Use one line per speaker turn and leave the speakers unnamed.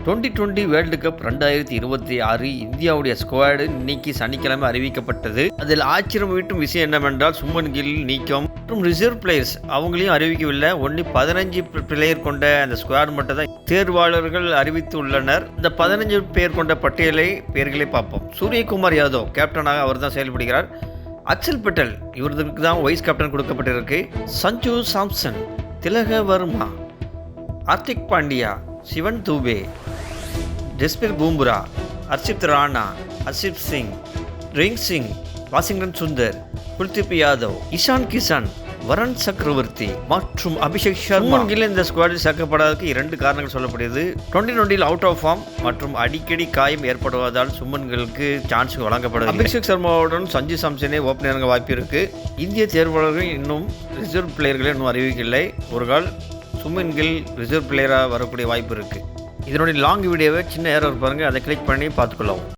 2020 world cup 2026 இந்தியாவுடைய squad இன்னைக்கு சனிக்கிழமை அறிவிக்கப்பட்டது. அதில் ஆச்சரியம் வீட்டும் விஷயம் என்னவென்றால் சுமன் கில் நீக்கம் மற்றும் ரிசர்வ் பிளேயர்ஸ் அவங்களையும் அறிவிக்கவில்லை. ஒன்லி 15 பிளேயர் கொண்ட அந்த ஸ்குவாட் மட்டும் தான் தேர்வாளர்கள் அறிவித்து உள்ளனர். இந்த 15 பேர் கொண்ட பெயர்களை பார்ப்போம். சூரியகுமார் யாதவ் கேப்டனாக அவர் தான் செயல்படுகிறார். அக்சல் பட்டேல் இவருக்கு தான் வைஸ் கேப்டன் கொடுக்கப்பட்டிருக்கு. Sanju Samson, திலக Verma, Hardik Pandya, Sivan Dube, ஜஸ்பிர் Bumrah, Harshit Rana, heirship Singh, ring Singh, Washington Sundar, Kuldeep Yadav, Ishan Kisan, வரன் சக்கரவர்த்தி மற்றும் அபிஷேக் சர்மா இந்த ஸ்குவாடில் சேர்க்கப்படாததுக்கு 2 காரணங்கள் சொல்லப்படுகிறது. 2020 அவுட் ஆஃப் ஃபார்ம் மற்றும் அடிக்கடி காயம் ஏற்படுவதால் சுமன்களுக்கு சான்ஸ் வழங்கப்படுது. அபிஷேக் சர்மாவுடன் சஞ்சு சாம்சனே ஓப்பனர் வாய்ப்பு இருக்கு. இந்திய தேர்வாளர்கள் இன்னும் ரிசர்வ் பிளேயர்களை இன்னும் அறிவிக்கவில்லை. ஒரு கால் சுமன் கில் ரிசர்வ் பிளேயராக வரக்கூடிய வாய்ப்பு இருக்குது. இதனுடைய லாங் வீடியோவை சின்ன ஏரர் பாருங்கள், அதை கிளிக் பண்ணி பார்த்துக்கொள்ளவும்.